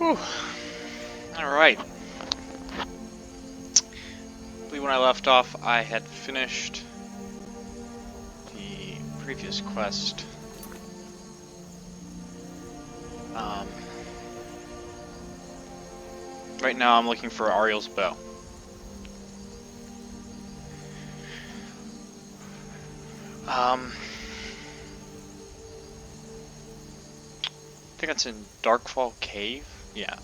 Whew. Alright. I believe when I left off, I had finished the previous quest. Right now I'm looking for Ariel's bow. I think it's in Darkfall Cave? Yeah.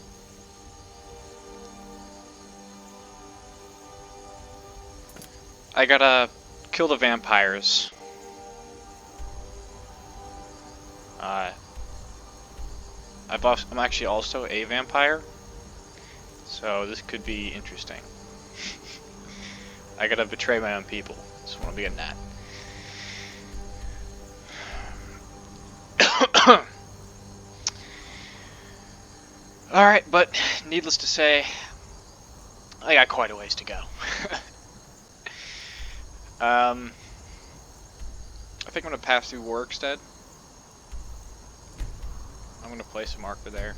I gotta kill the vampires. I'm actually also a vampire, so this could be interesting. I gotta betray my own people. That's what I'm getting at. Alright, but needless to say, I got quite a ways to go. I think I'm gonna pass through Workstead. I'm gonna place a marker there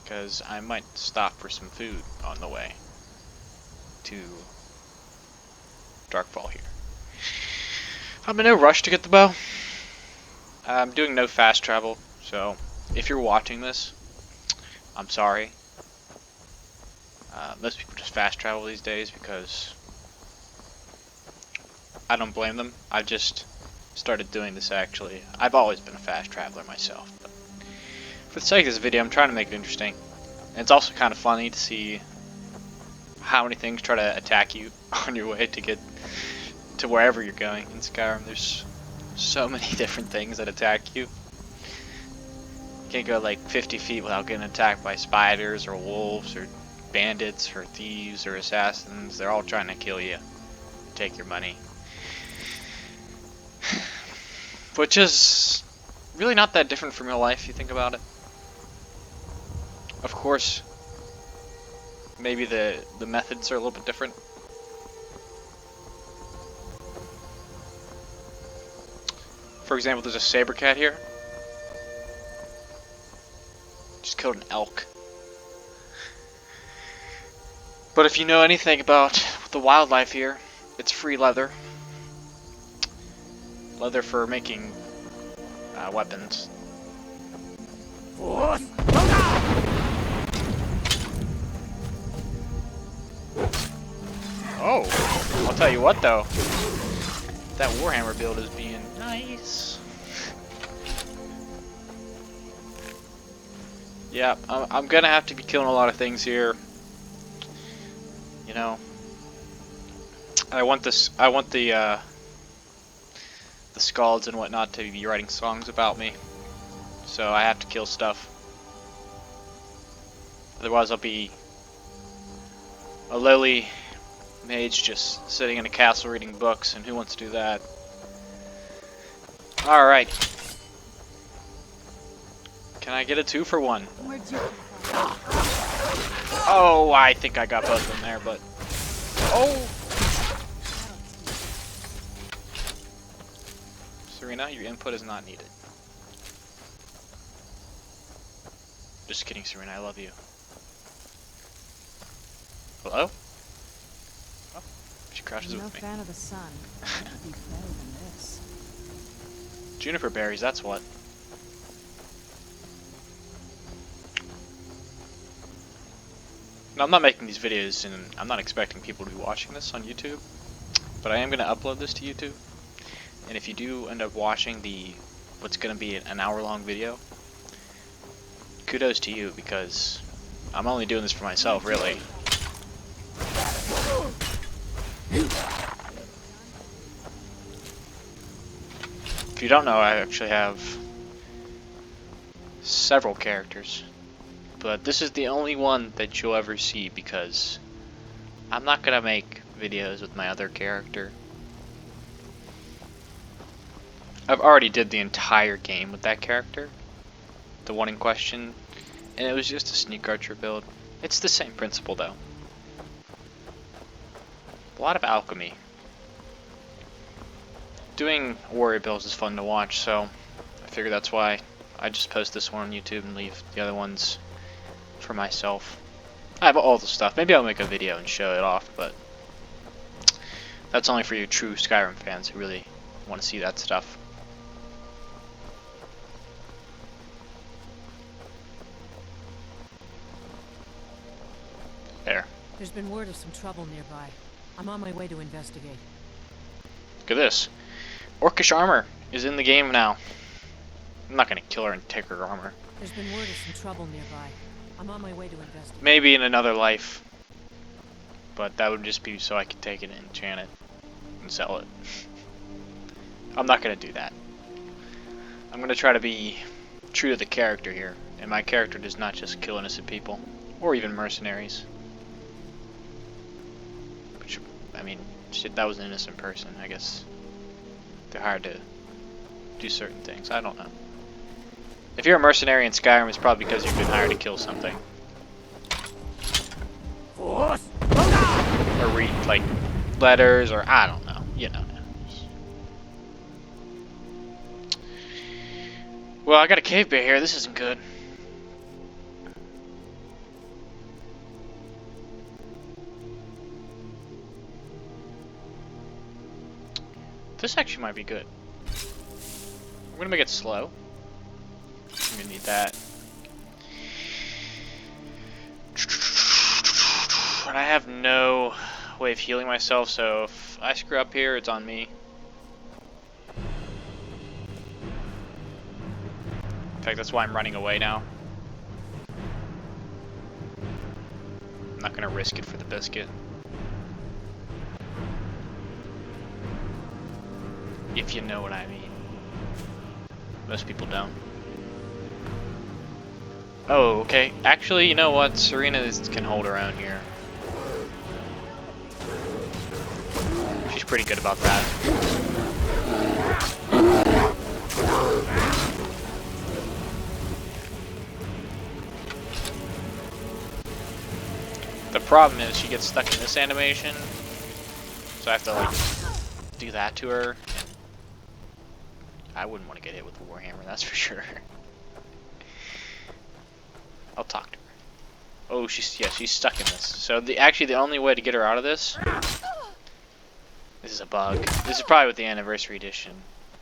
because I might stop for some food on the way to Darkfall here. I'm in no rush to get the bow. I'm doing no fast travel, so if you're watching this, I'm sorry. Most people just fast travel these days because I don't blame them. I just started doing this actually. I've always been a fast traveler myself, but for the sake of this video, I'm trying to make it interesting. And it's also kind of funny to see how many things try to attack you on your way to get to wherever you're going in Skyrim. There's so many different things that attack you. You can't go like 50 feet without getting attacked by spiders or wolves or bandits or thieves or assassins. They're all trying to kill you, take your money. Which is really not that different from real life if you think about it. Of course, maybe the methods are a little bit different. For example, there's a saber cat here. Just killed an elk. But if you know anything about the wildlife here, it's free leather. Leather for making weapons. Oh, I'll tell you what though. That Warhammer build is being nice. Yeah, I'm gonna have to be killing a lot of things here. You know, I want the skalds and whatnot to be writing songs about me, so I have to kill stuff. Otherwise I'll be a lowly mage just sitting in a castle reading books, and who wants to do that? Alright. Can I get a 2-for-1? Oh, I think I got both of them there, but... Oh! Serena, your input is not needed. Just kidding, Serena, I love you. Hello? Oh, she crouches with me. Fan of the sun. It would be better than this. Juniper berries, that's what. Now, I'm not making these videos and I'm not expecting people to be watching this on YouTube, but I am going to upload this to YouTube. And if you do end up watching what's going to be an hour-long video, kudos to you, because I'm only doing this for myself, really. If you don't know, I actually have several characters, but this is the only one that you'll ever see because I'm not going to make videos with my other character. I've already did the entire game with that character, the one in question, and it was just a sneak archer build. It's the same principle though. A lot of alchemy. Doing warrior builds is fun to watch, so I figure that's why I just post this one on YouTube and leave the other ones for myself. I have all the stuff. Maybe I'll make a video and show it off, but that's only for you true Skyrim fans who really want to see that stuff. There. There's been word of some trouble nearby. I'm on my way to investigate. Look at this. Orcish armor is in the game now. I'm not gonna kill her and take her armor. There's been word of some trouble nearby. I'm on my way to investigate. Maybe in another life. But that would just be so I could take it and enchant it and sell it. I'm not gonna do that. I'm gonna try to be true to the character here. And my character does not just kill innocent people. Or even mercenaries. Which, I mean, shit, that was an innocent person. I guess they're hired to do certain things. I don't know. If you're a mercenary in Skyrim, it's probably because you've been hired to kill something. Or read, like, letters, or I don't know. You know. Well, I got a cave bear here. This isn't good. This actually might be good. We're gonna make it slow. I'm gonna need that. And I have no way of healing myself, so if I screw up here, it's on me. In fact, that's why I'm running away now. I'm not gonna risk it for the biscuit. If you know what I mean. Most people don't. Oh, okay. Actually, you know what? Serena can hold her own here. She's pretty good about that. The problem is she gets stuck in this animation, so I have to like do that to her. I wouldn't want to get hit with a warhammer, that's for sure. I'll talk to her. Oh, she's stuck in this. So actually the only way to get her out of this. This is a bug. This is probably with the anniversary edition.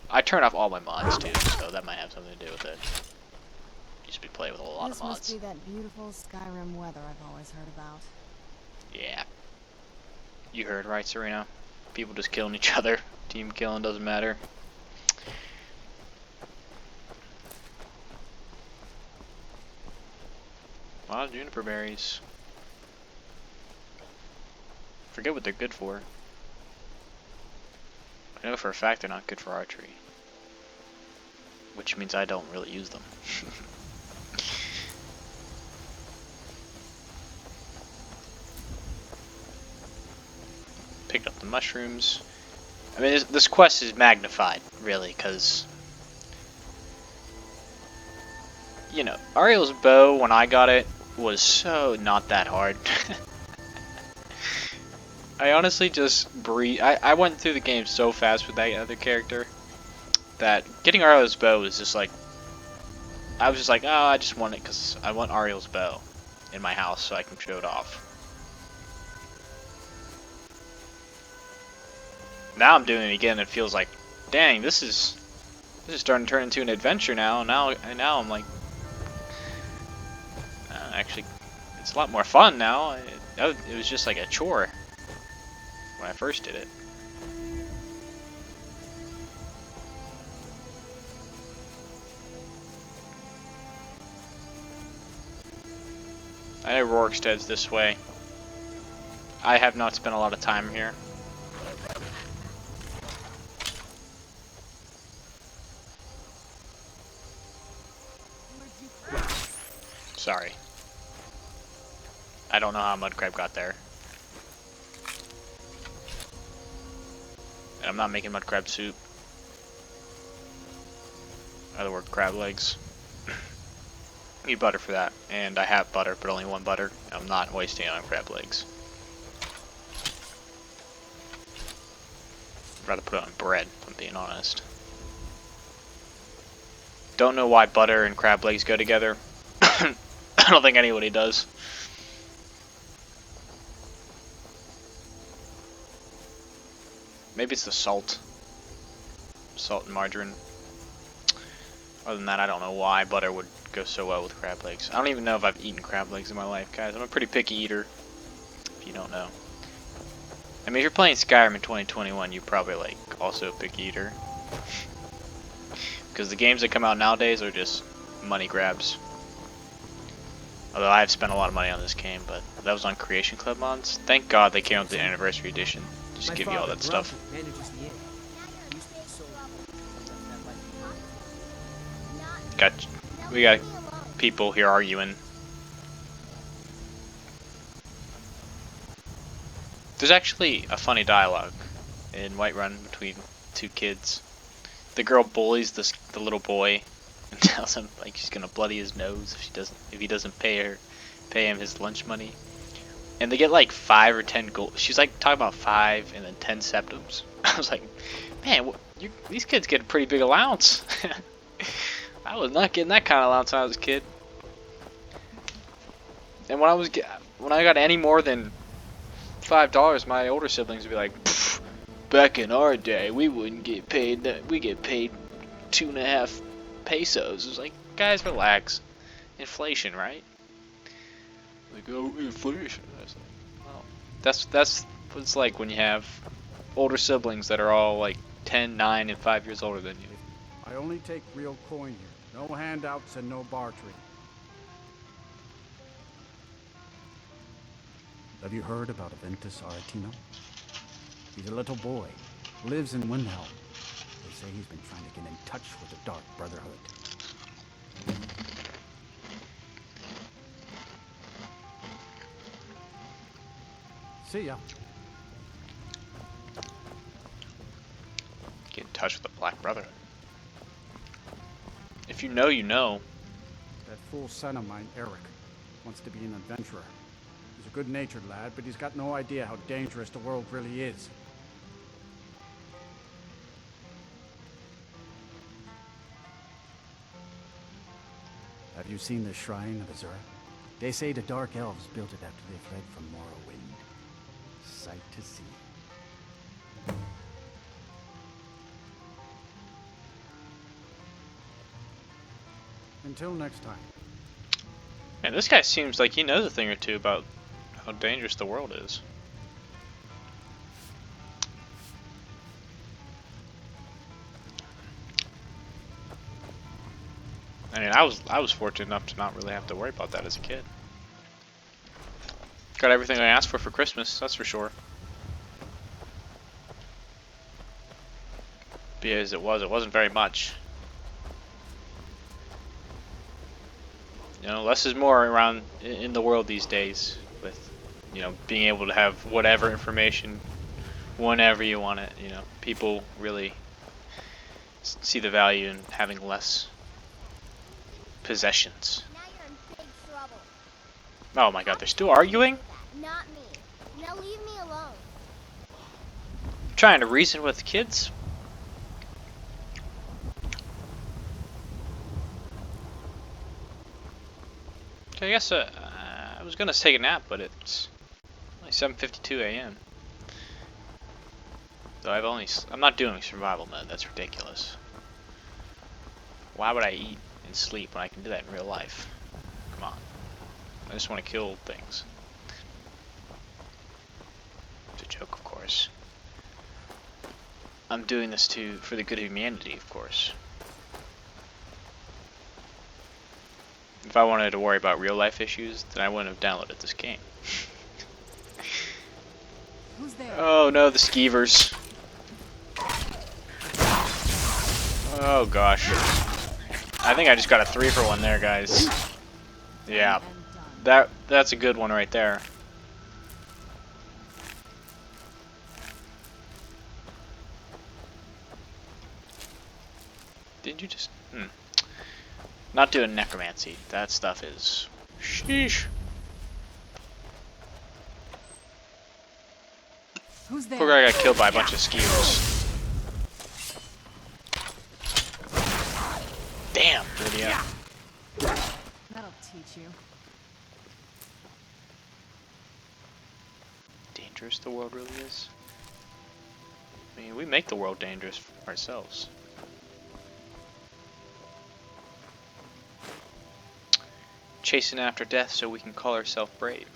I turn off all my mods too, so that might have something to do with it. Used to be playing with a lot of mods. This must be that beautiful Skyrim weather I've always heard about. Yeah. You heard right, Serena. People just killing each other. Team killing doesn't matter. A lot of juniper berries. Forget what they're good for. I know for a fact they're not good for archery. Which means I don't really use them. Picked up the mushrooms. I mean, this quest is magnified, really, because you know, Ariel's bow, when I got it, was so not that hard. I honestly just breathe. I went through the game so fast with that other character that getting Ariel's bow was just like, I was just like, oh, I just want it because I want Ariel's bow in my house so I can show it off. Now I'm doing it again. It feels like, dang, this is starting to turn into an adventure now. Now I'm like, actually, it's a lot more fun now. It was just like a chore when I first did it. I know Rorikstead's this way. I have not spent a lot of time here. Sorry. I don't know how Mudcrab got there. And I'm not making Mudcrab soup. Other word, crab legs. Need butter for that, and I have butter, but only one butter. I'm not wasting it on crab legs. I'd rather put it on bread, if I'm being honest. Don't know why butter and crab legs go together. I don't think anybody does. Maybe it's the salt. Salt and margarine. Other than that, I don't know why butter would go so well with crab legs. I don't even know if I've eaten crab legs in my life, guys. I'm a pretty picky eater, if you don't know. I mean, if you're playing Skyrim in 2021, you're probably, like, also a picky eater. Because the games that come out nowadays are just money grabs. Although I have spent a lot of money on this game, but that was on Creation Club mods. Thank God they came out with the Anniversary Edition. Just give you all that stuff. We got people here arguing. There's actually a funny dialogue in Whiterun between two kids. The girl bullies the little boy and tells him like she's gonna bloody his nose if he doesn't pay him his lunch money. And they get like 5 or 10 gold. She's like talking about 5 and then 10 septims. I was like, man, these kids get a pretty big allowance. I was not getting that kind of allowance when I was a kid. And when I got any more than $5, my older siblings would be like, back in our day, we wouldn't get paid that. We get paid 2.5 pesos. It was like, guys, relax. Inflation, right? Like, oh, inflation. I was like, oh. That's what it's like when you have older siblings that are all like 10, 9, and 5 years older than you. I only take real coin here. No handouts and no bartering. Have you heard about Aventus Aretino? He's a little boy. Lives in Windhelm. They say he's been trying to get in touch with the Dark Brotherhood. See ya. Get in touch with the Black Brotherhood. If you know, you know. That fool son of mine, Eric, wants to be an adventurer. He's a good-natured lad, but he's got no idea how dangerous the world really is. Have you seen the Shrine of Azura? They say the Dark Elves built it after they fled from Morrowind. Sight to see. Until next time. Man, this guy seems like he knows a thing or two about how dangerous the world is. I mean, I was fortunate enough to not really have to worry about that as a kid. Got everything I asked for Christmas, that's for sure. Because it wasn't very much. You know, less is more around in the world these days, with, you know, being able to have whatever information whenever you want it. You know, people really see the value in having less possessions. Now you're in big trouble. Oh my God, they're still arguing? Not me. Now leave me alone. Trying to reason with kids? I guess I was gonna take a nap, but it's only 7:52 a.m. So I'm not doing survival mode. That's ridiculous. Why would I eat and sleep when I can do that in real life? Come on. I just want to kill things. It's a joke, of course. I'm doing this for the good of humanity, of course. If I wanted to worry about real life issues, then I wouldn't have downloaded this game. Who's there? Oh no, the skeevers. Oh gosh. I think I just got a 3-for-1 there, guys. Yeah. That's a good one right there. Did you just Not doing necromancy. That stuff is sheesh. Who's there? Poor guy got killed by a bunch of skeevers. Damn. you. That'll teach you. Dangerous the world really is. I mean, we make the world dangerous for ourselves. Chasing after death so we can call ourselves brave.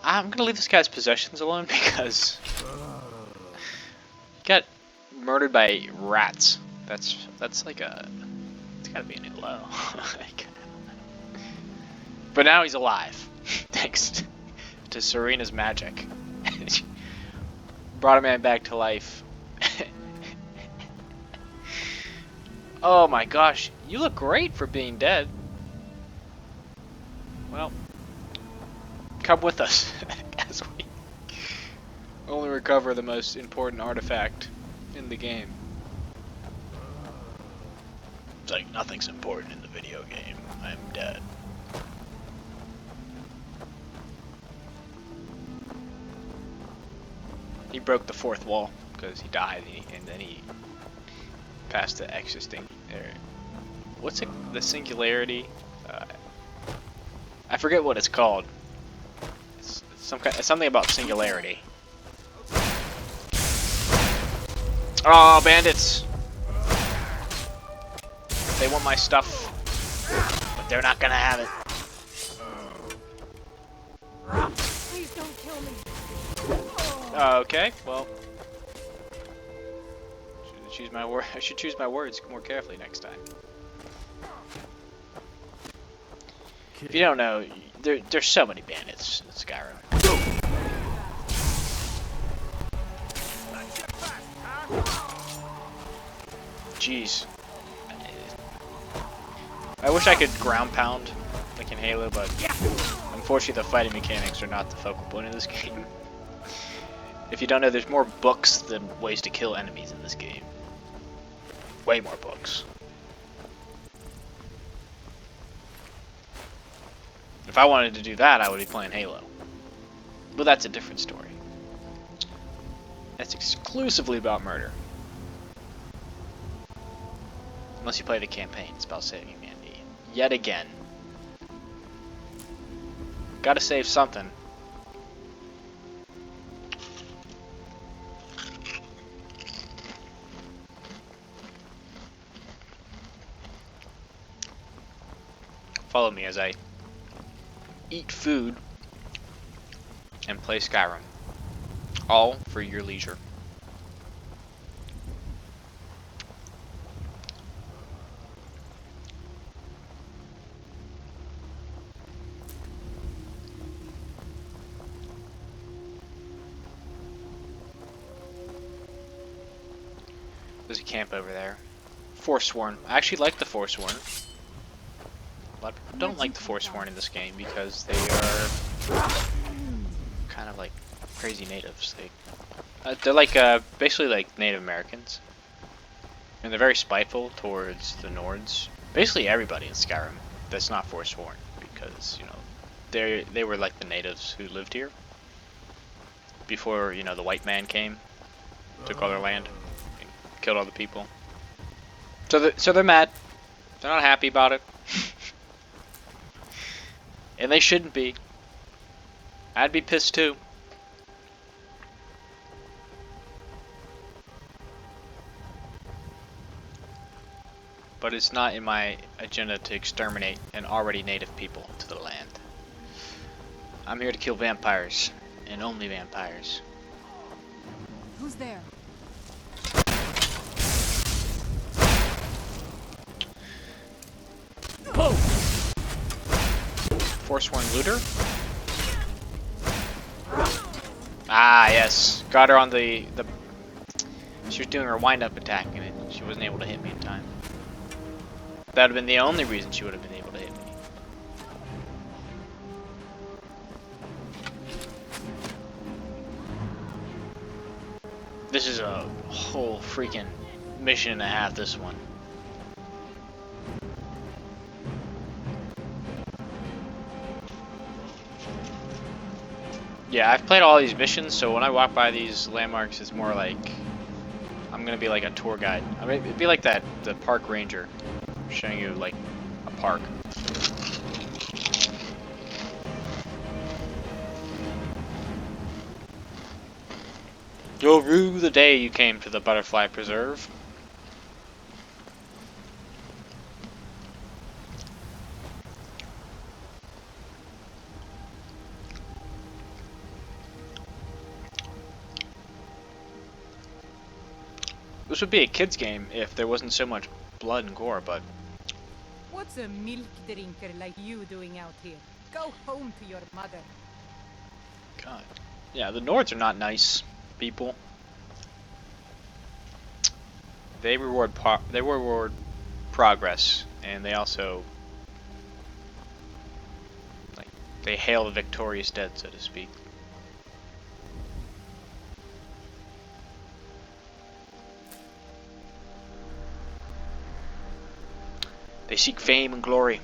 I'm gonna leave this guy's possessions alone because he got murdered by rats. That's like a, it's gotta be a new low. But now he's alive, thanks to Serena's magic. Brought a man back to life. Oh my gosh, you look great for being dead. Well, come with us as we only recover the most important artifact in the game. It's like nothing's important in the video game. I'm dead. He broke the fourth wall because he died, and then he passed the existing. What's it? The singularity? I forget what it's called. It's something about singularity. Oh, bandits! They want my stuff, but they're not gonna have it. Please don't kill me. Okay, well, I should choose my words more carefully next time. If you don't know, there's so many bandits in Skyrim. Jeez. I wish I could ground pound like in Halo, but unfortunately the fighting mechanics are not the focal point of this game. If you don't know, there's more books than ways to kill enemies in this game. Way more books. If I wanted to do that, I would be playing Halo. But that's a different story. That's exclusively about murder. Unless you play the campaign, it's about saving humanity. Yet again. Gotta save something. Follow me as I eat food and play Skyrim. All for your leisure. There's a camp over there. Forsworn. I actually like the Forsworn. A lot of people don't like the Forsworn in this game because they are kind of like crazy natives. They're like basically like Native Americans, and they're very spiteful towards the Nords. Basically everybody in Skyrim that's not Forsworn, because you know they were like the natives who lived here before the white man came, took all their land, and killed all the people. So they're mad. They're not happy about it. And they shouldn't be. I'd be pissed too. But it's not in my agenda to exterminate an already native people to the land. I'm here to kill vampires, and only vampires. Who's there? Forsworn looter? Ah, yes. Got her on the... She was doing her wind-up attack, and she wasn't able to hit me in time. That would have been the only reason she would have been able to hit me. This is a whole freaking mission and a half, this one. Yeah, I've played all these missions, so when I walk by these landmarks, it's more like I'm gonna be like a tour guide. I mean, it'd be like that, the park ranger, showing you like a park. You'll rue the day you came to the Butterfly Preserve. This would be a kid's game if there wasn't so much blood and gore, but What's a milk drinker like you doing out here? Go home to your mother. God. Yeah, the Nords are not nice people. They reward progress, and they also they hail the victorious dead, so to speak. They seek fame and glory.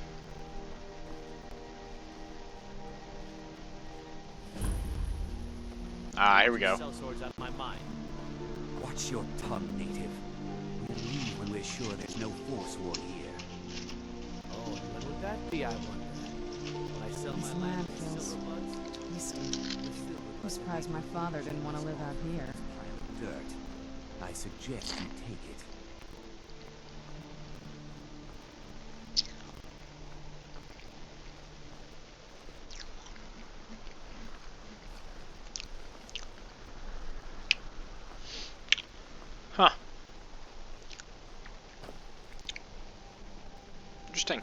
Ah, here we go. Sell swords out of my mind. Watch your tongue, native. We leave when we're sure there's no force war here. Oh, and when would that be, I wonder? Will I sell These my land for landfills. silver buds? Easton. I'm surprised my father didn't want to live out here. Pile of dirt. I suggest you take it. Huh. Interesting.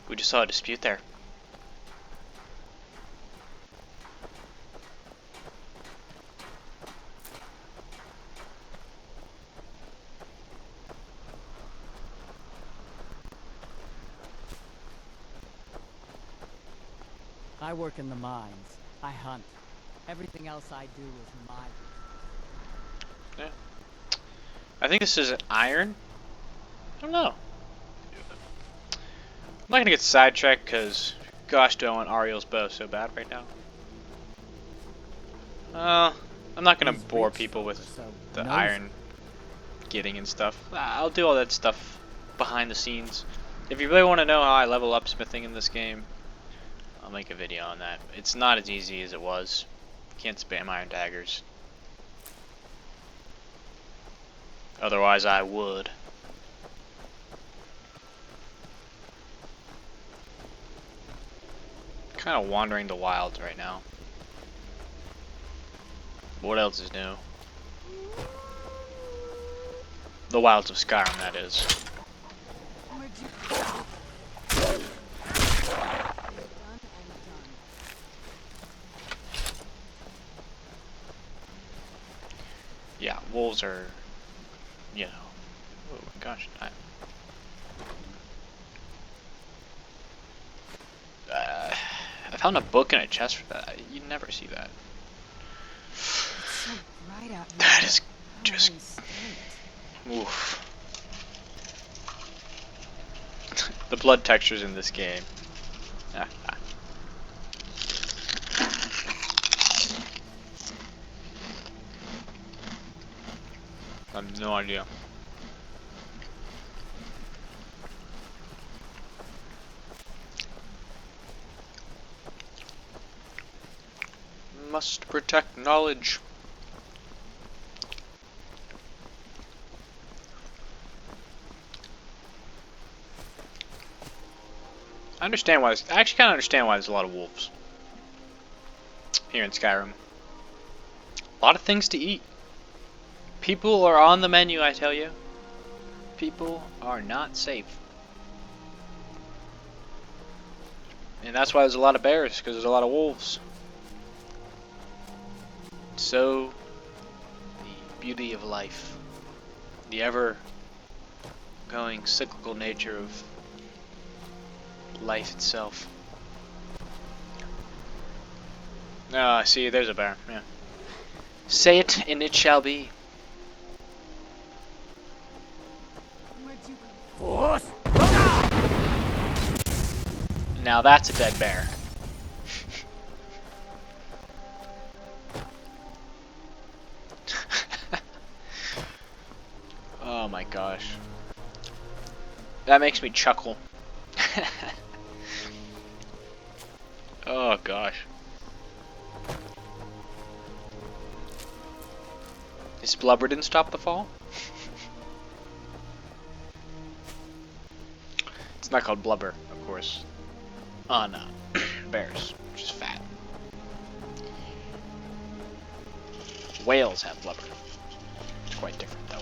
We just saw a dispute there. I work in the mines. I hunt. Everything else I do is my business. Yeah. I think this is an iron. I don't know. I'm not gonna get sidetracked because, gosh, do I want Ariel's bow so bad right now. I'm not gonna bore people with the iron getting and stuff. I'll do all that stuff behind the scenes. If you really want to know how I level up smithing in this game, I'll make a video on that. It's not as easy as it was. You can't spam iron daggers. Otherwise I would. Kind of wandering the wilds right now. What else is new? The wilds of Skyrim, that is. Where'd you done and done. Yeah, wolves are, you know. Oh my gosh. I found a book in a chest for that. You never see that. It's so bright out here. That is How just. do I stay? Oof. The blood textures in this game. I have no idea. Must protect knowledge. I understand why. I actually kind of understand why there's a lot of wolves here in Skyrim. A lot of things to eat. People are on the menu, I tell you. People are not safe. And that's why there's a lot of bears, because there's a lot of wolves. So, the beauty of life. The ever-going cyclical nature of life itself. Ah, see, there's a bear, yeah. Say it, and it shall be. Where'd you go? Force! Now that's a dead bear. Oh my gosh. That makes me chuckle. Oh gosh. This blubber didn't stop the fall? It's not called blubber, of course. On bears, which is fat. Whales have blubber. It's quite different though.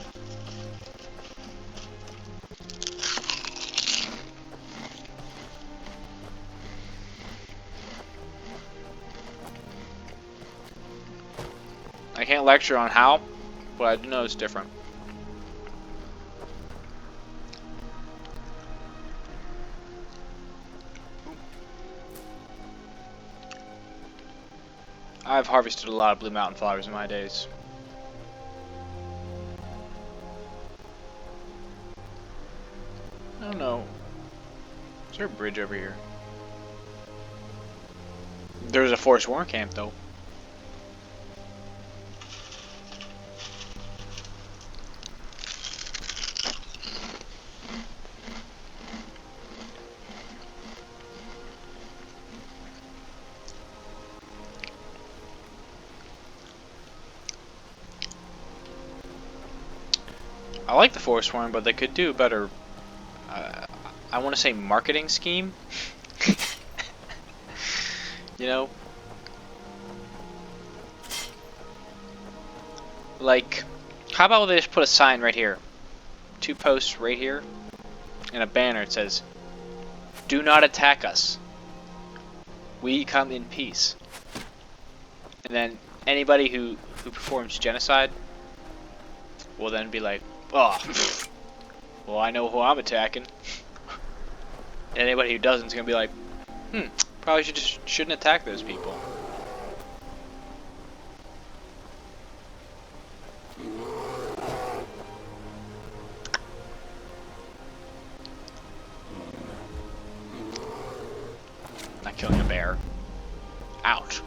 I can't lecture on how, but I do know it's different. I've harvested a lot of blue mountain flowers in my days. I don't know. Is there a bridge over here? There's a forest war camp though. I like the forest one, but they could do a better, I want to say marketing scheme. You know? Like, how about they just put a sign right here? 2 posts right here, and a banner that says, "Do not attack us. We come in peace." And then anybody who performs genocide will then be like, "Oh, well, I know who I'm attacking." And anybody who doesn't is gonna be like, probably shouldn't attack those people. Not killing a bear. Ouch.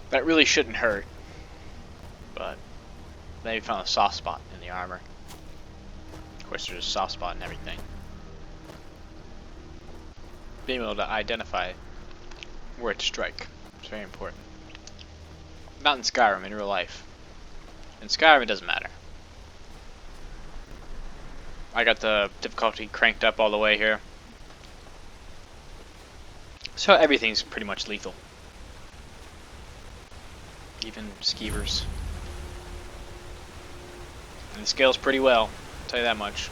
That really shouldn't hurt, but they found a soft spot in the armor. Of course, there's a soft spot in everything. Being able to identify where to strike is very important. Not in Skyrim, in real life. In Skyrim, it doesn't matter. I got the difficulty cranked up all the way here, so everything's pretty much lethal. Even skeevers. And it scales pretty well, I'll tell you that much.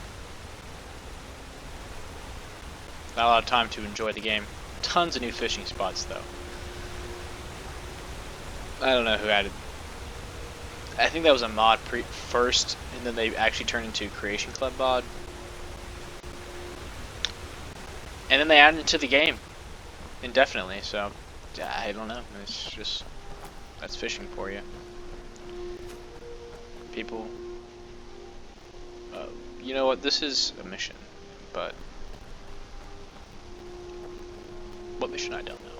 Not a lot of time to enjoy the game. Tons of new fishing spots though. I don't know who added. I think that was a mod first, and then they actually turned into Creation Club mod. And then they added it to the game indefinitely, so I don't know. It's just, that's fishing for you. People, you know what, this is a mission, but what mission I don't know.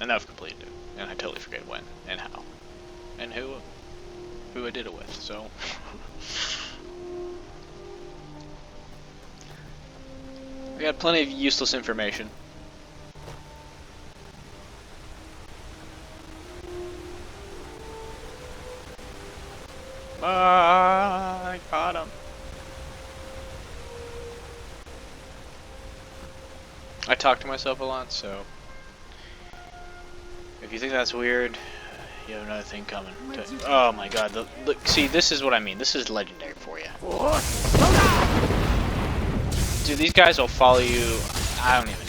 And I've completed it, and I totally forget when, and how, and who I did it with, so. We got plenty of useless information. I got him. I talk to myself a lot, so if you think that's weird, you have another thing coming. Oh my god, look, see, this is what I mean. This is legendary for you. Dude, these guys will follow you, I don't even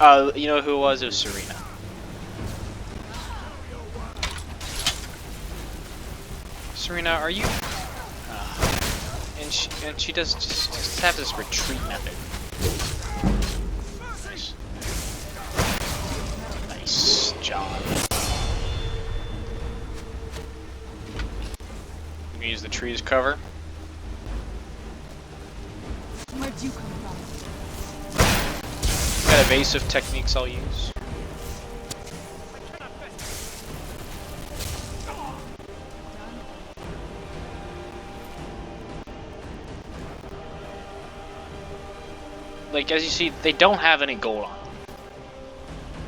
know. You know who it was? It was Serena. Serena, are you? And she does just have this retreat method. Nice. Nice job. Use the trees cover. Where'd you come from? Got evasive techniques I'll use. Like, as you see, they don't have any gold on them.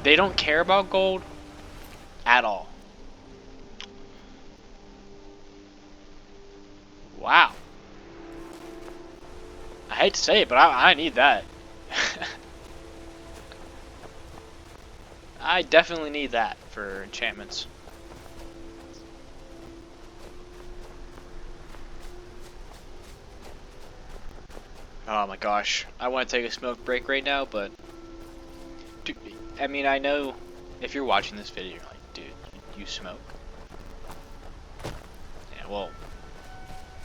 They don't care about gold at all. Wow. I hate to say it, but I need that. I definitely need that for enchantments. Oh my gosh. I want to take a smoke break right now, but... Dude, I mean, I know if you're watching this video, you're like, dude, you smoke? Yeah, well...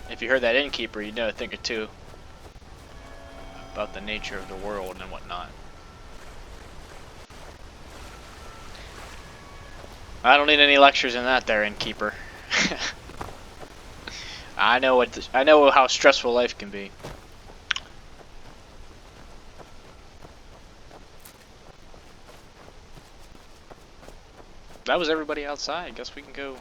If you heard that innkeeper, you'd know a thing or two about the nature of the world and whatnot. I don't need any lectures in that there, innkeeper. I know how stressful life can be. That was everybody outside. Guess we can go.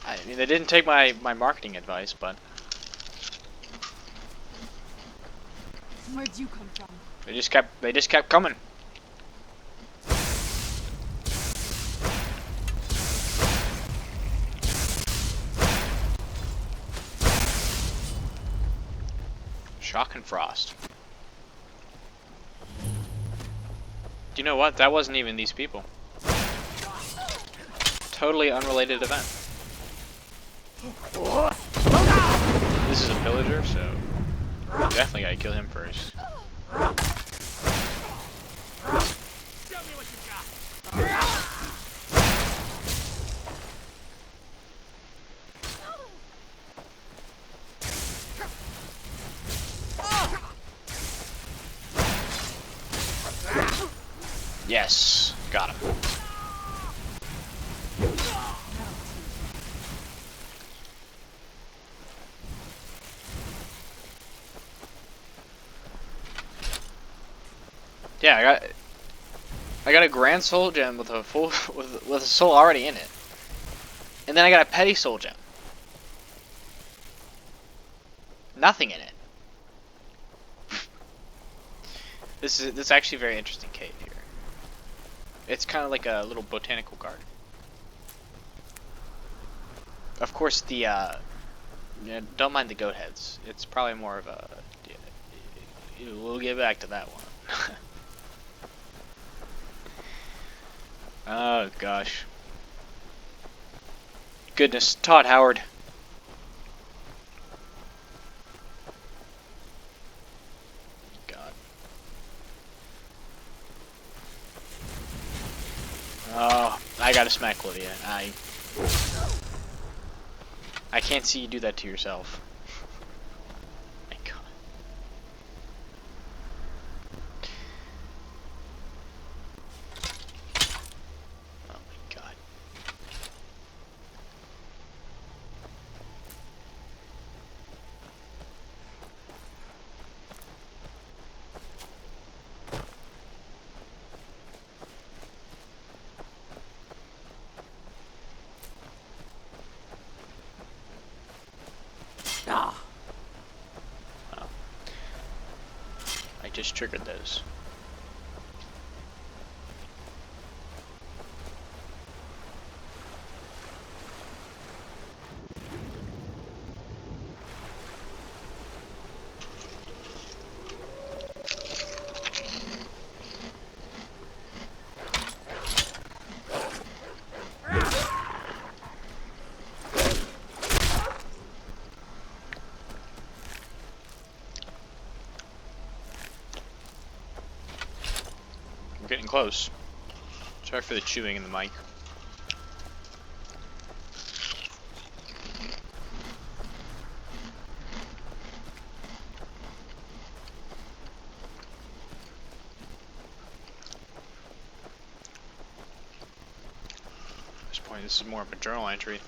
I mean, they didn't take my marketing advice, but Where'd you come from? they just kept coming. Shock and frost. Do you know what? That wasn't even these people. Totally unrelated event. This is a pillager, so definitely gotta kill him first. Yes, got him. Yeah, I got a grand soul gem with a full with a soul already in it, and then I got a petty soul gem. Nothing in it. This is actually a very interesting cave here. It's kind of like a little botanical garden. Of course, the yeah, don't mind the goat heads. It's probably more of a. Yeah, we'll get back to that one. Oh gosh. Goodness, Todd Howard. God. Oh, I gotta smack Lydia. I can't see you do that to yourself. My God. Oh my God. Ah! Oh. I just triggered those. We're getting close. Sorry for the chewing in the mic. At this point, this is more of a journal entry.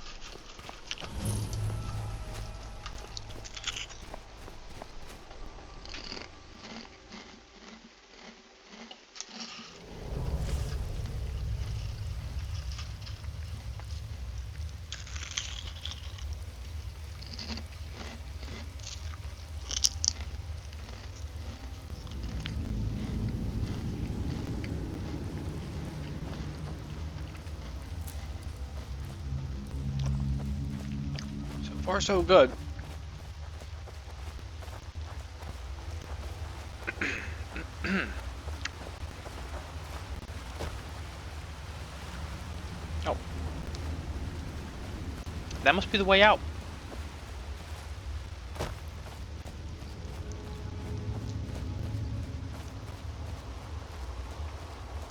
far so good. Oh. That must be the way out.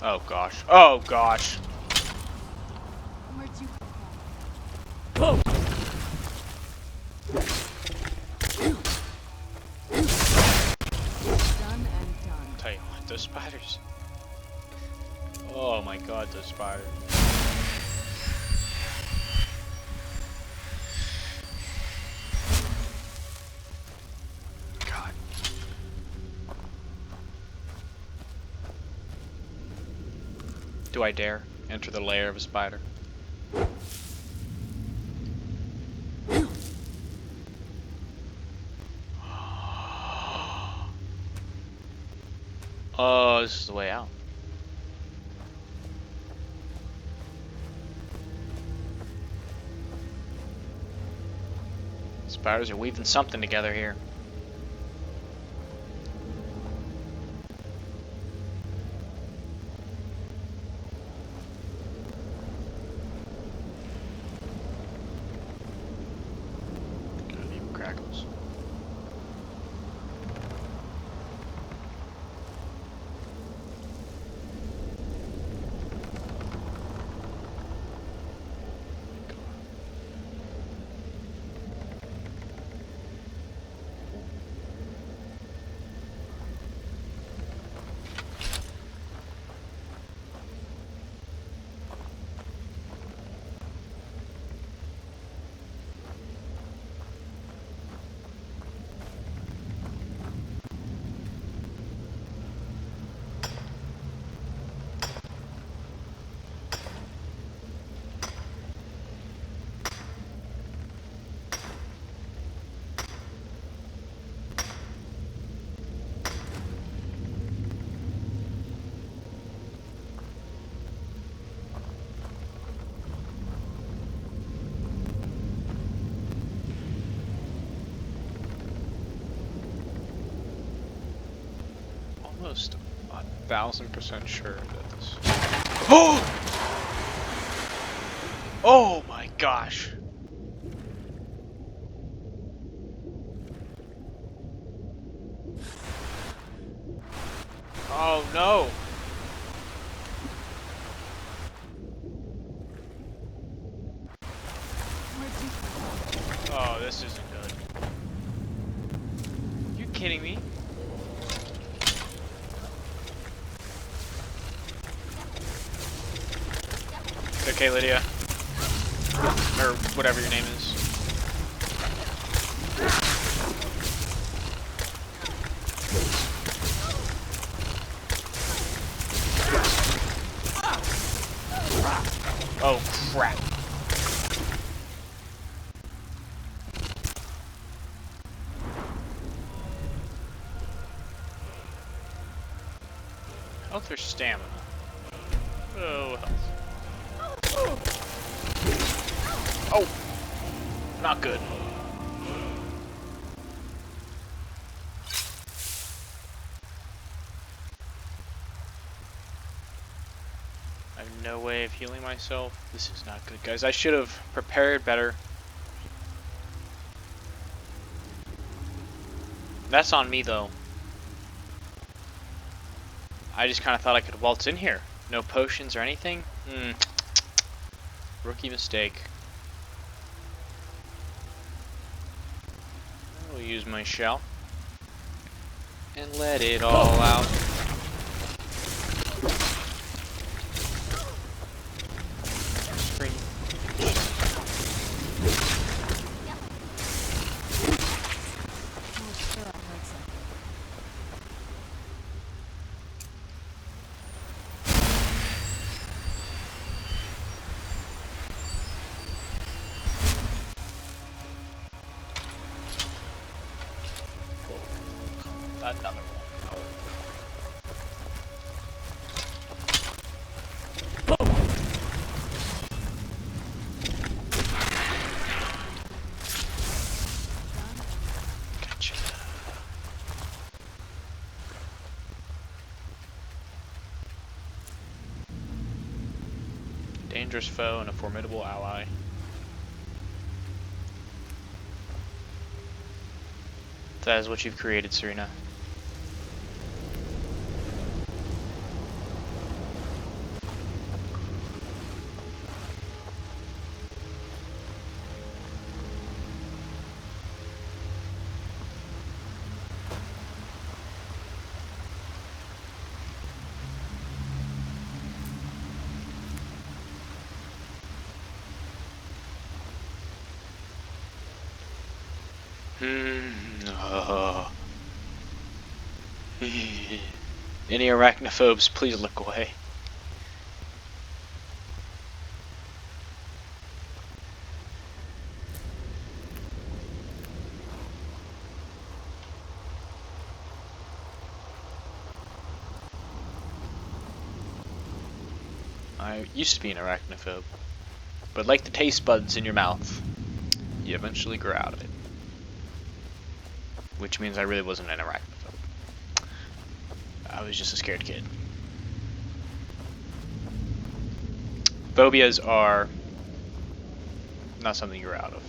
Oh gosh. Oh gosh. Where'd you Whoa! done and done? Tell you what, those spiders. Oh my god, those spiders. God. Do I dare enter the lair of a spider? Oh, this is the way out. Spiders are weaving something together here. Good, even crackles. Almost 1,000% sure that this. Oh! Oh my gosh! Oh no! Oh, this isn't good. You kidding me? Okay, Lydia. Or whatever your name is. Oh, crap. Health or stamina? Oh, health. Oh! Not good. I have no way of healing myself. This is not good, guys. I should have prepared better. That's on me, though. I just kind of thought I could waltz in here. No potions or anything? Rookie mistake. I will use my shell and let it all out. Scream. Oh, sure, I heard something. Another one. dangerous foe and a formidable ally. That is what you've created, Serena. Any arachnophobes, please look away. I used to be an arachnophobe, but like the taste buds in your mouth, you eventually grow out of it. Which means I really wasn't an arachnophobe. I was just a scared kid. Phobias are not something you're out of.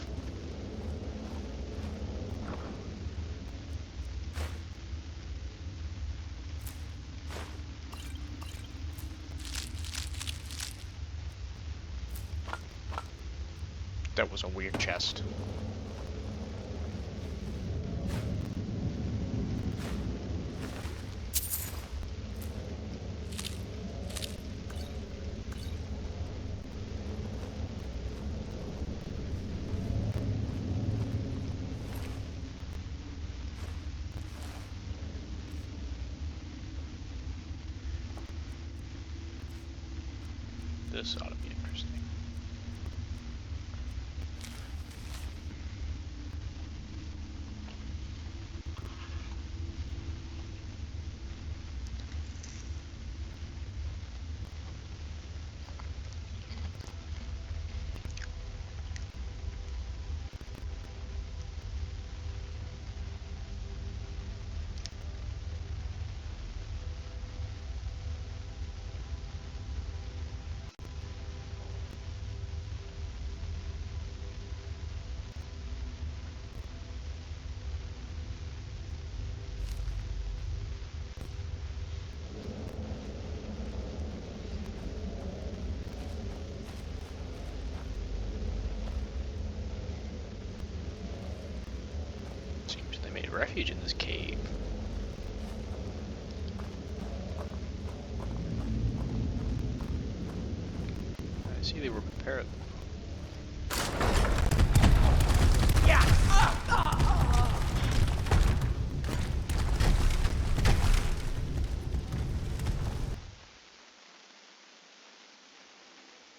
That was a weird chest. This ought to be interesting. Seems they made refuge in this cave. I see they were prepared.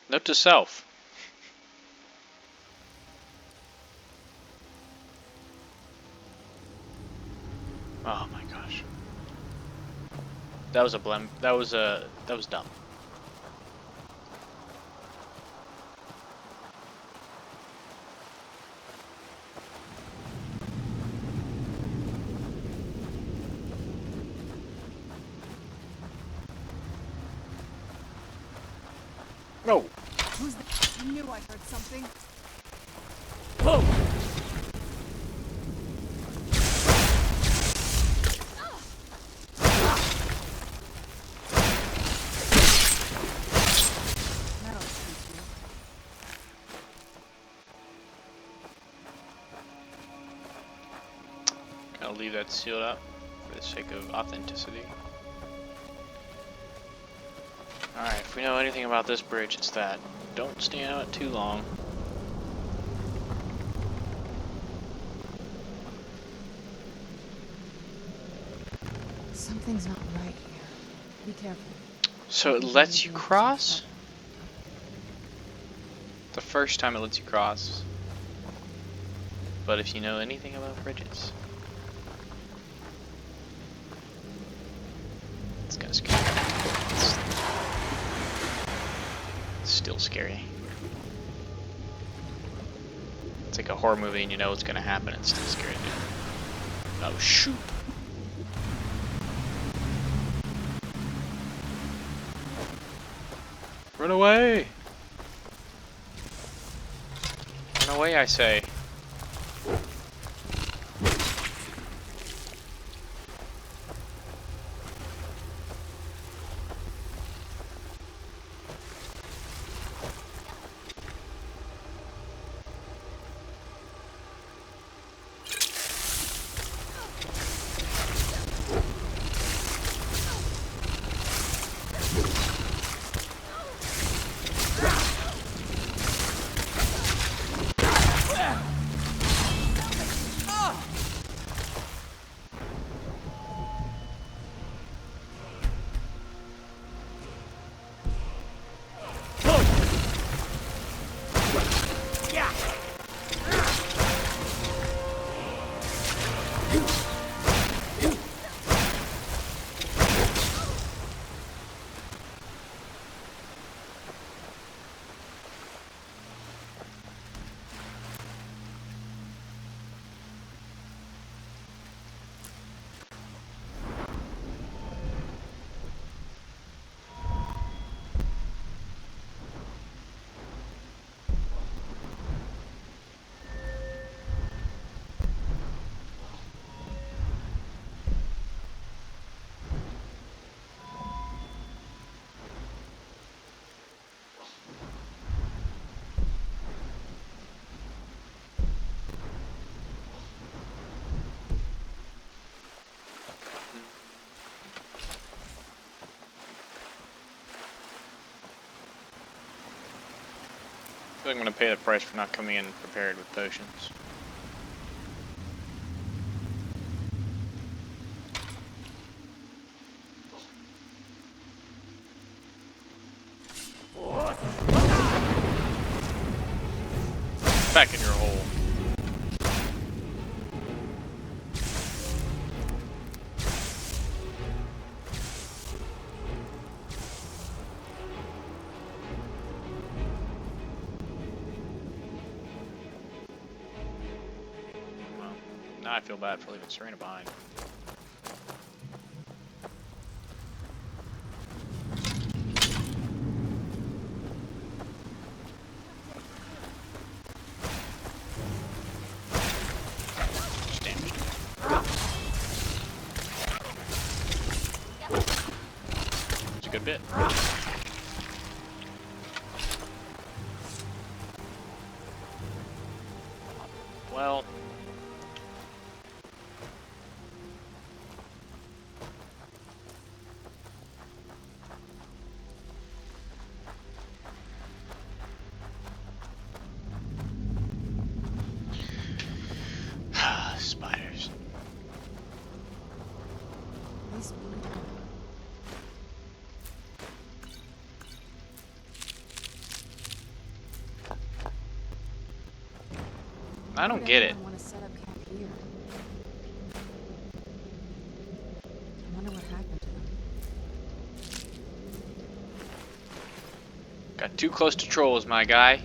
Note to self. Oh my gosh. That was a that was dumb. No. Who's that? I knew I heard something. Whoa! That'll teach you. I'll leave that sealed up for the sake of authenticity. Alright, if we know anything about this bridge, it's that. Don't stand on it too long. Something's not right here. Be careful. So it lets you cross? The first time it lets you cross. But if you know anything about bridges, it's kind of scary. It's still scary. It's like a horror movie and you know what's going to happen. It's still scary to do. Oh shoot. Run away! Run away, I say. I feel like I'm gonna pay the price for not coming in prepared with potions. Back in your hole. Well, now I feel bad for leaving Serena behind. Good bit. Well, spiders. These I don't get it. I want to set up camp here. I wonder what happened to them. Got too close to trolls, my guy.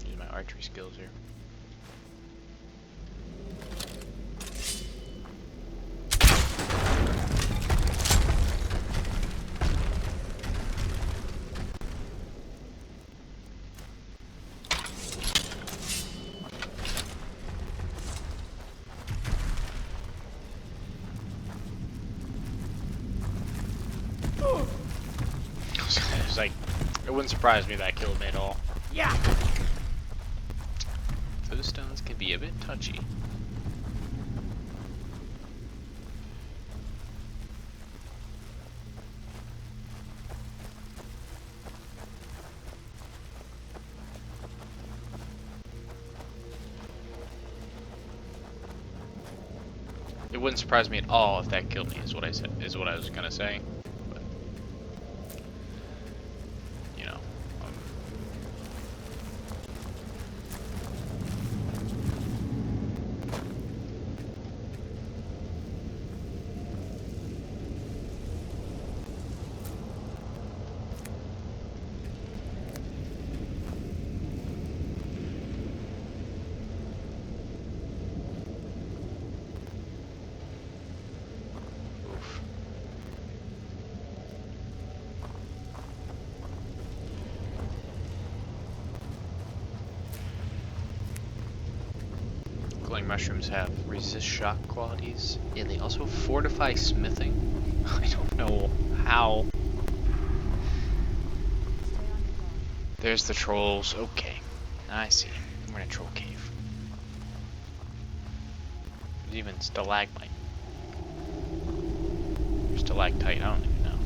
Use my archery skills here. It's like, it wouldn't surprise me that killed me at all. Yeah. Those stones can be a bit touchy. It wouldn't surprise me at all if that killed me, is what I said, is what I was gonna say. But, you know, Glowing mushrooms have resist shock qualities. Yeah, they also fortify smithing. I don't know how. There's the trolls. Okay, I see. We're in a troll cave. There's even stalagmite. Or stalactite, I don't even know.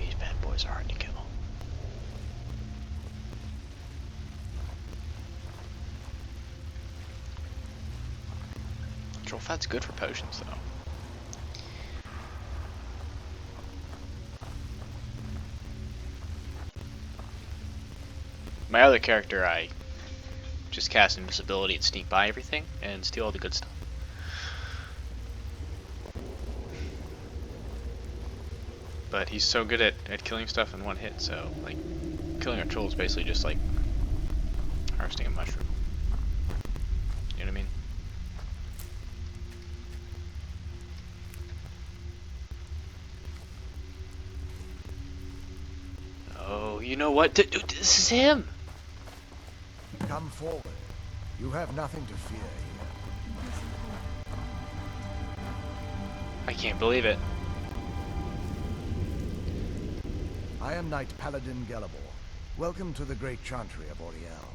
These bad boys are hard to kill. Troll fat's good for potions, though. My other character, I just cast invisibility and sneak by everything and steal all the good stuff. But he's so good at killing stuff in one hit, so like killing a troll is basically just like harvesting a mushroom. You know what I mean? Oh, you know what? Dude, this is him! Come forward. You have nothing to fear here. I can't believe it. I am Knight Paladin Gelabor. Welcome to the great chantry of Auriel.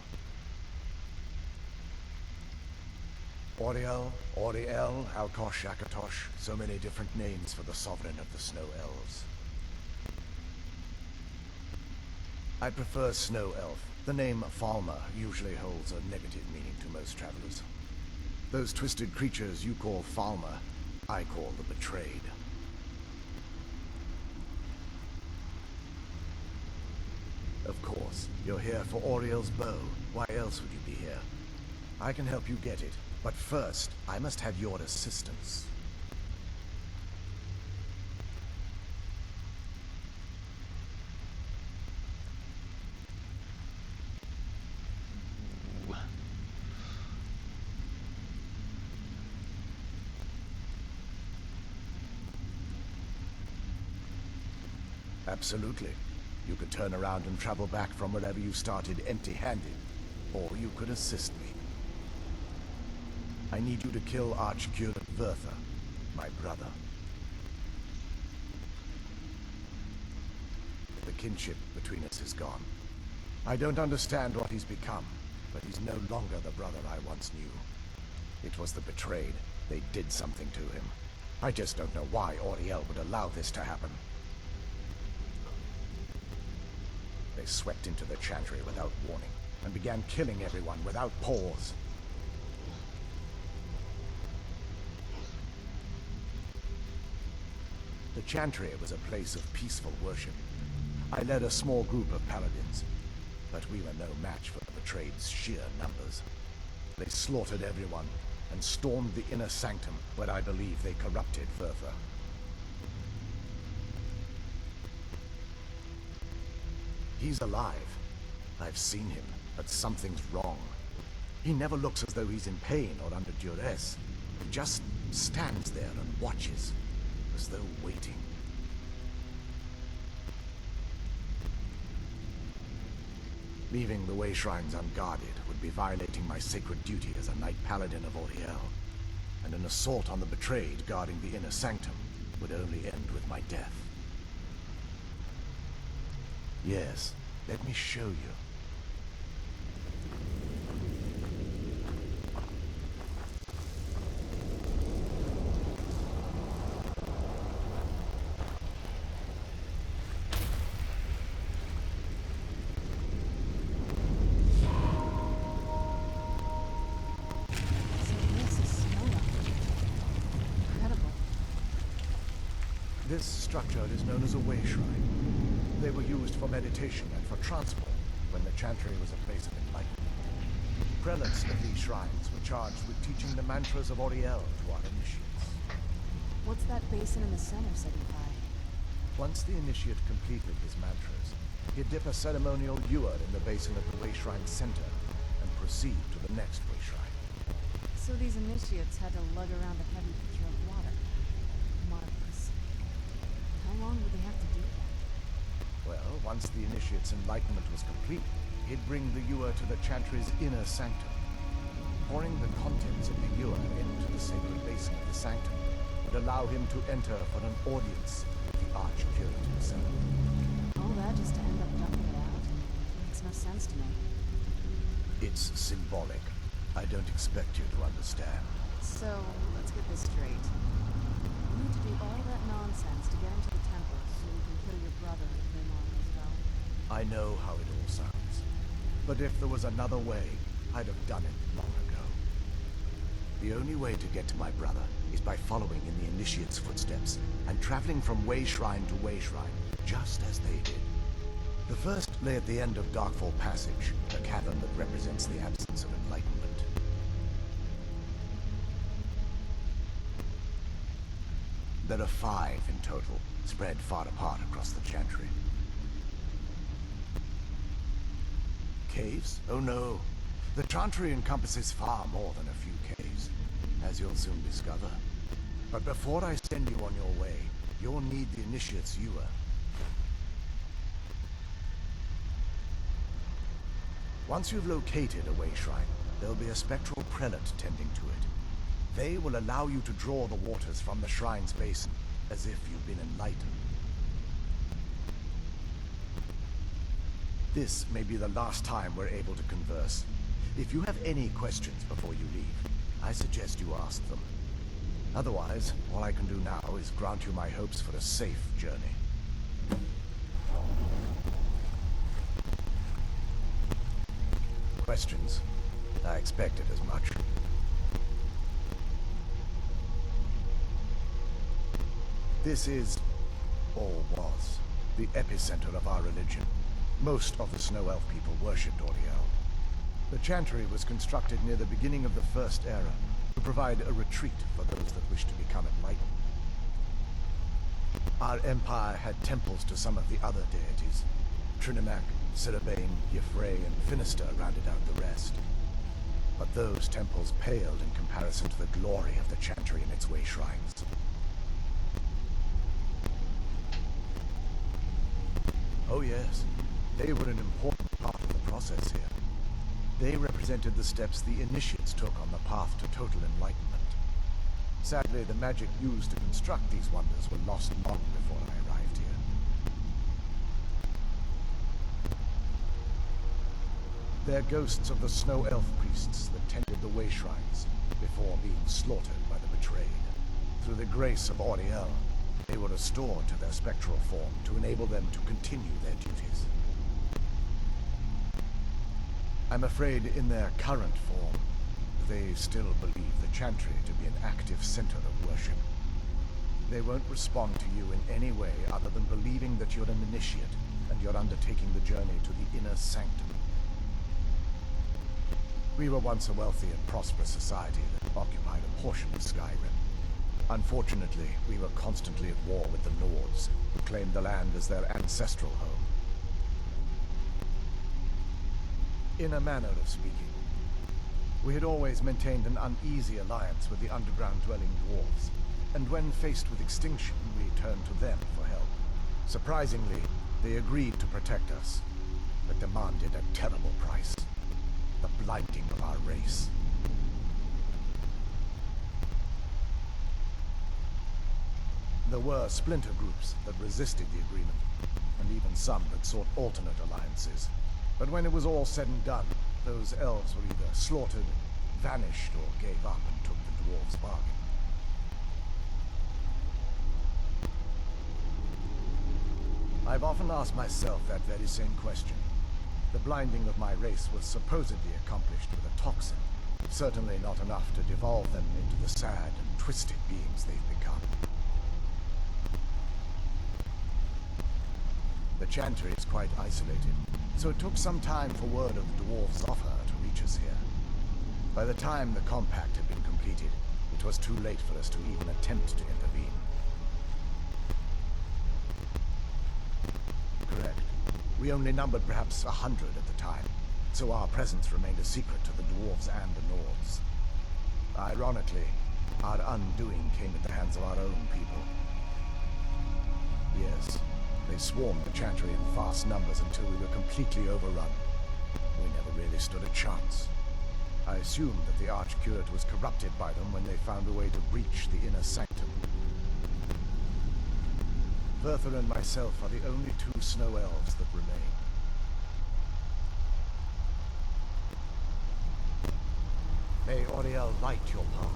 Auriel, Auriel, Alkosh, Akatosh, so many different names for the sovereign of the Snow Elves. I prefer Snow Elf. The name Falmer usually holds a negative meaning to most travelers. Those twisted creatures you call Falmer, I call the Betrayed. Of course, you're here for Auriel's bow. Why else would you be here? I can help you get it, but first, I must have your assistance. Absolutely. You could turn around and travel back from wherever you started empty-handed, or you could assist me. I need you to kill Archcurate Vertha, my brother. The kinship between us is gone. I don't understand what he's become, but he's no longer the brother I once knew. It was the Betrayed. They did something to him. I just don't know why Auriel would allow this to happen. They swept into the chantry without warning, and began killing everyone without pause. The chantry was a place of peaceful worship. I led a small group of paladins, but we were no match for the Betrayed's sheer numbers. They slaughtered everyone, and stormed the inner sanctum, where I believe they corrupted Vertha. He's alive. I've seen him, but something's wrong. He never looks as though he's in pain or under duress. He just stands there and watches, as though waiting. Leaving the way shrines unguarded would be violating my sacred duty as a Knight Paladin of Auriel, and an assault on the Betrayed guarding the inner sanctum would only end with my death. Yes, let me show you. This structure is known as a way shrine. They were used for meditation and for transport when the chantry was a place of enlightenment. Prelates of these shrines were charged with teaching the mantras of Auriel to our initiates. What's that basin in the center sitting by? Once the initiate completed his mantras, he'd dip a ceremonial ewer in the basin of the way shrine center and proceed to the next way shrine. So these initiates had to lug around a heavy pitcher of water. Marvelous. How long would they have to do that? Well, once the initiate's enlightenment was complete, he'd bring the ewer to the chantry's inner sanctum, pouring the contents of the ewer into the sacred basin of the sanctum would allow him to enter for an audience with the arch-curate himself. All that just to end up dumping it out? Makes no sense to me. It's symbolic. I don't expect you to understand. So, let's get this straight. You need to do all that nonsense to get into the temple so you can kill your brother and him on as well. I know how it all sounds. But if there was another way, I'd have done it long ago. The only way to get to my brother is by following in the Initiate's footsteps and traveling from way shrine to way shrine, just as they did. The first lay at the end of Darkfall Passage, a cavern that represents the absence of enlightenment. There are 5 in total, spread far apart across the Chantry. Caves? Oh no. The Chantry encompasses far more than a few caves, as you'll soon discover. But before I send you on your way, you'll need the Initiate's ewer. Once you've located a way shrine, there'll be a spectral prelate tending to it. They will allow you to draw the waters from the shrine's basin, as if you've been enlightened. This may be the last time we're able to converse. If you have any questions before you leave, I suggest you ask them. Otherwise, all I can do now is grant you my hopes for a safe journey. Questions? I expected as much. This is, or was, the epicenter of our religion. Most of the Snow Elf people worshipped Auriel. The Chantry was constructed near the beginning of the First Era to provide a retreat for those that wished to become enlightened. Our empire had temples to some of the other deities. Trinimac, Ciribane, Y'ffre, and Finister rounded out the rest. But those temples paled in comparison to the glory of the Chantry and its way shrines. Oh yes, they were an important part of the process here. They represented the steps the Initiates took on the path to total enlightenment. Sadly, the magic used to construct these wonders were lost long before I arrived here. They're ghosts of the Snow Elf priests that tended the way shrines before being slaughtered by the betrayed. Through the grace of Auriel, they were restored to their spectral form to enable them to continue their duties. I'm afraid in their current form, they still believe the Chantry to be an active center of worship. They won't respond to you in any way other than believing that you're an initiate and you're undertaking the journey to the inner sanctum. We were once a wealthy and prosperous society that occupied a portion of Skyrim. Unfortunately, we were constantly at war with the Nords, who claimed the land as their ancestral home. In a manner of speaking, we had always maintained an uneasy alliance with the underground-dwelling dwarves, and when faced with extinction, we turned to them for help. Surprisingly, they agreed to protect us, but demanded a terrible price: the blighting of our race. There were splinter groups that resisted the agreement, and even some that sought alternate alliances. But when it was all said and done, those elves were either slaughtered, vanished, or gave up and took the dwarves' bargain. I've often asked myself that very same question. The blinding of my race was supposedly accomplished with a toxin, certainly not enough to devolve them into the sad and twisted beings they've become. The Chantry is quite isolated, so it took some time for word of the dwarves' offer to reach us here. By the time the compact had been completed, it was too late for us to even attempt to intervene. Correct. We only numbered perhaps 100 at the time, so our presence remained a secret to the dwarves and the Nords. Ironically, our undoing came at the hands of our own people. Yes, they swarmed the Chantry in vast numbers until we were completely overrun. We never really stood a chance. I assumed that the Archcurate was corrupted by them when they found a way to breach the inner sanctum. Bertha and myself are the only two snow elves that remain. May Auriel light your path.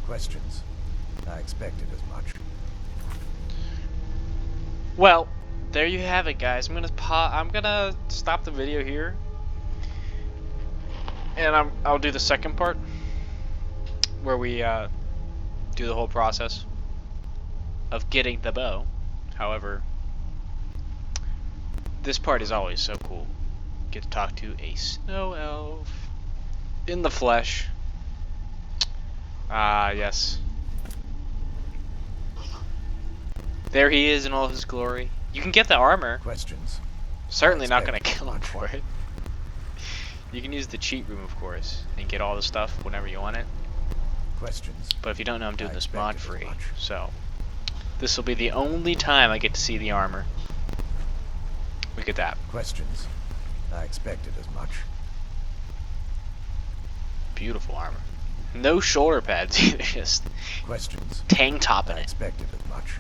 Questions? I expected as much. Well, there you have it, guys. I'm gonna stop the video here, and I'll do the second part where we do the whole process of getting the bow. However, this part is always so cool. Get to talk to a snow elf in the flesh. Ah, yes. There he is in all his glory. You can get the armor. Questions? Certainly not gonna kill him for it. You can use the cheat room, of course, and get all the stuff whenever you want it. Questions? But if you don't know, I'm doing this mod expected as free, much. so this will be the only time I get to see the armor. Look at that. Questions? I expected as much. Beautiful armor. No shoulder pads either, just Questions? tank top in I it. expected as much.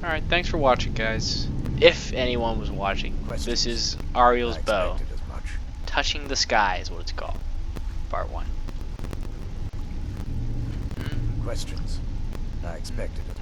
Alright, thanks for watching, guys. If anyone was watching, Questions? this is Ariel's I bow. expected as much. Touching the Sky is what it's called. Part 1. Questions? I expected as